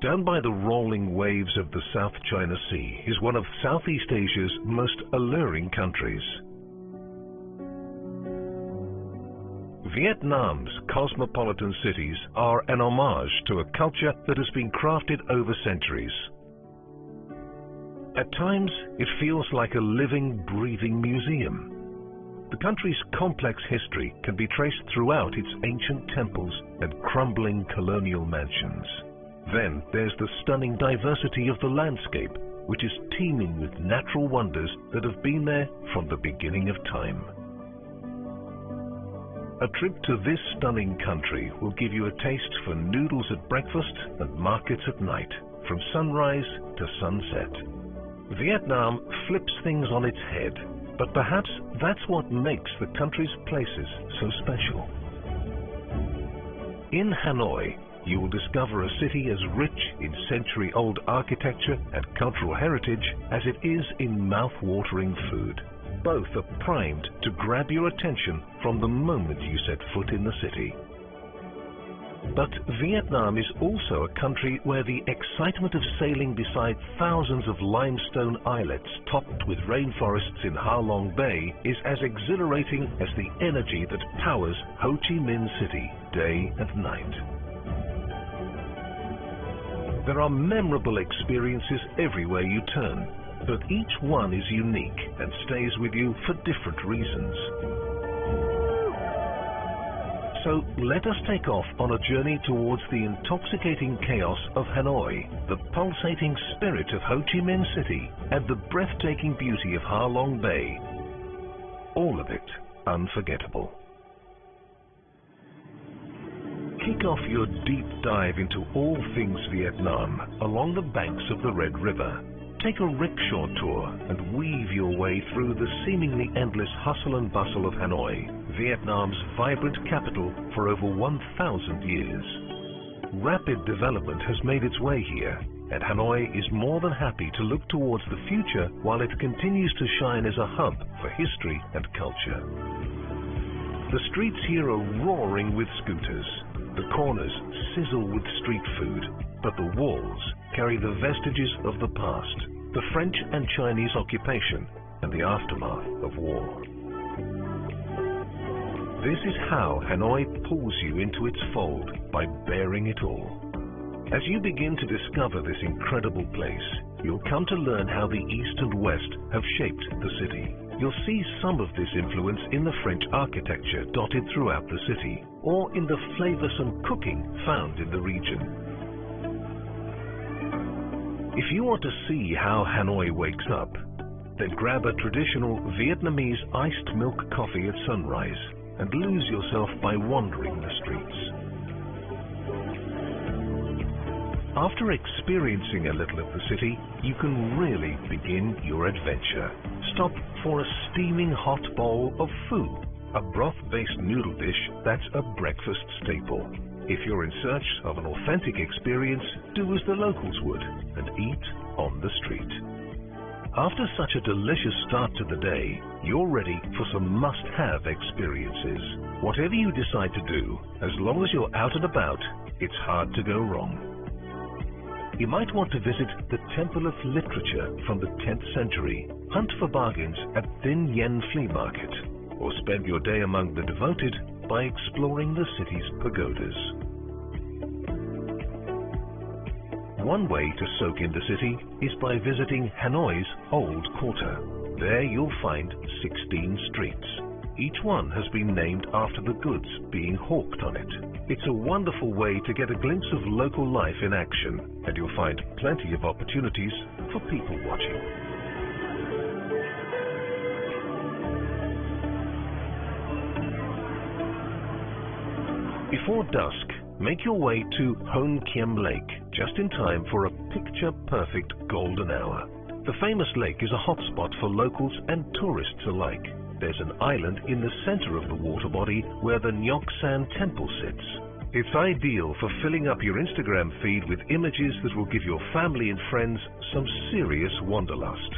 down by the rolling waves of the South China Sea, is one of Southeast Asia's most alluring countries. Vietnam's cosmopolitan cities are an homage to a culture that has been crafted over centuries. At times, it feels like a living, breathing museum. The country's complex history can be traced throughout its ancient temples and crumbling colonial mansions. Then there's the stunning diversity of the landscape, which is teeming with natural wonders that have been there from the beginning of time. A trip to this stunning country will give you a taste for noodles at breakfast and markets at night, from sunrise to sunset. Vietnam flips things on its head, but perhaps that's what makes the country's places so special. In Hanoi, you will discover a city as rich in century-old architecture and cultural heritage as it is in mouth-watering food. Both are primed to grab your attention from the moment you set foot in the city. But Vietnam is also a country where the excitement of sailing beside thousands of limestone islets topped with rainforests in Ha Long Bay is as exhilarating as the energy that powers Ho Chi Minh City day and night. There are memorable experiences everywhere you turn, but each one is unique and stays with you for different reasons. So let us take off on a journey towards the intoxicating chaos of Hanoi, the pulsating spirit of Ho Chi Minh City, and the breathtaking beauty of Ha Long Bay. All of it unforgettable. Kick off your deep dive into all things Vietnam along the banks of the Red River. Take a rickshaw tour and weave your way through the seemingly endless hustle and bustle of Hanoi, Vietnam's vibrant capital for over 1,000 years. Rapid development has made its way here, and Hanoi is more than happy to look towards the future while it continues to shine as a hub for history and culture. The streets here are roaring with scooters. The corners sizzle with street food, but the walls carry the vestiges of the past, the French and Chinese occupation, and the aftermath of war. This is how Hanoi pulls you into its fold, by bearing it all. As you begin to discover this incredible place, you'll come to learn how the East and West have shaped the city. You'll see some of this influence in the French architecture dotted throughout the city, or in the flavoursome cooking found in the region. If you want to see how Hanoi wakes up, then grab a traditional Vietnamese iced milk coffee at sunrise and lose yourself by wandering the streets. After experiencing a little of the city, you can really begin your adventure. Stop for a steaming hot bowl of pho, a broth-based noodle dish that's a breakfast staple. If you're in search of an authentic experience, do as the locals would and eat on the street. After such a delicious start to the day, you're ready for some must-have experiences. Whatever you decide to do, as long as you're out and about, it's hard to go wrong. You might want to visit the Temple of Literature from the 10th century, hunt for bargains at Dinh Yen Flea Market, or spend your day among the devoted by exploring the city's pagodas. One way to soak in the city is by visiting Hanoi's Old Quarter. There you'll find 16 streets. Each one has been named after the goods being hawked on it. It's a wonderful way to get a glimpse of local life in action, and you'll find plenty of opportunities for people watching. Before dusk, make your way to Hoan Kiem Lake, just in time for a picture-perfect golden hour. The famous lake is a hotspot for locals and tourists alike. There's an island in the center of the water body where the Ngoc San Temple sits. It's ideal for filling up your Instagram feed with images that will give your family and friends some serious wanderlust.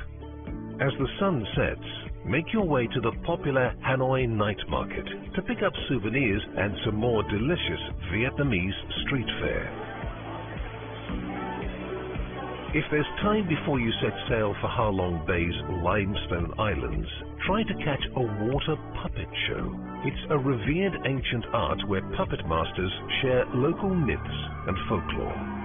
As the sun sets, make your way to the popular Hanoi Night Market to pick up souvenirs and some more delicious Vietnamese street fare. If there's time before you set sail for Ha Long Bay's limestone islands, try to catch a water puppet show. It's a revered ancient art where puppet masters share local myths and folklore.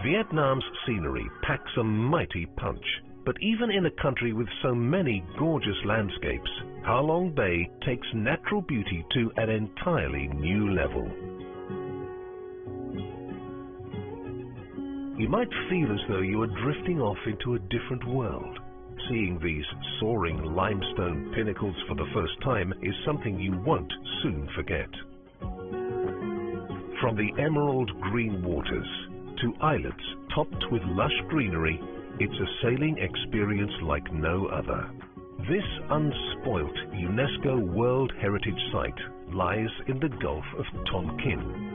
Vietnam's scenery packs a mighty punch, but even in a country with so many gorgeous landscapes, Ha Long Bay takes natural beauty to an entirely new level. You might feel as though you are drifting off into a different world. Seeing these soaring limestone pinnacles for the first time is something you won't soon forget. From the emerald green waters to islets topped with lush greenery, it's a sailing experience like no other. This unspoilt UNESCO World Heritage Site lies in the Gulf of Tonkin.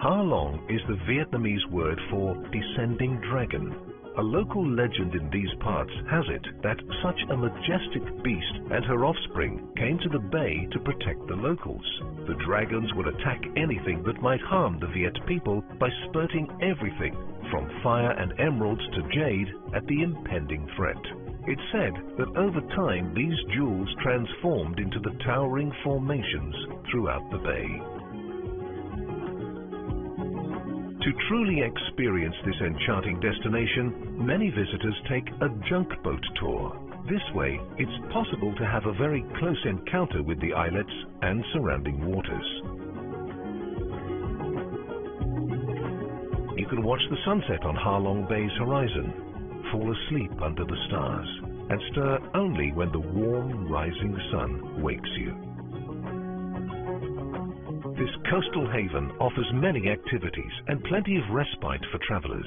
Ha Long is the Vietnamese word for descending dragon. A local legend in these parts has it that such a majestic beast and her offspring came to the bay to protect the locals. The dragons would attack anything that might harm the Viet people by spurting everything from fire and emeralds to jade at the impending threat. It's said that over time these jewels transformed into the towering formations throughout the bay. To truly experience this enchanting destination, many visitors take a junk boat tour. This way, it's possible to have a very close encounter with the islets and surrounding waters. You can watch the sunset on Ha Long Bay's horizon, fall asleep under the stars, and stir only when the warm, rising sun wakes you. This coastal haven offers many activities and plenty of respite for travelers.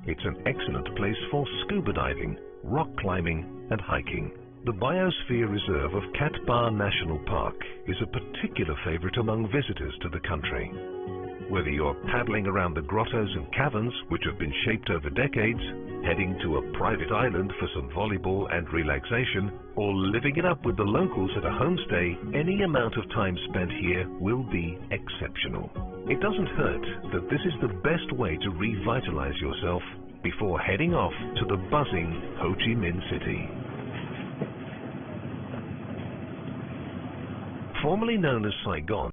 It's an excellent place for scuba diving, rock climbing, and hiking. The Biosphere Reserve of Cat Ba National Park is a particular favorite among visitors to the country. Whether you're paddling around the grottos and caverns, which have been shaped over decades, heading to a private island for some volleyball and relaxation, or living it up with the locals at a homestay, any amount of time spent here will be exceptional. It doesn't hurt that this is the best way to revitalize yourself before heading off to the buzzing Ho Chi Minh City. Formerly known as Saigon,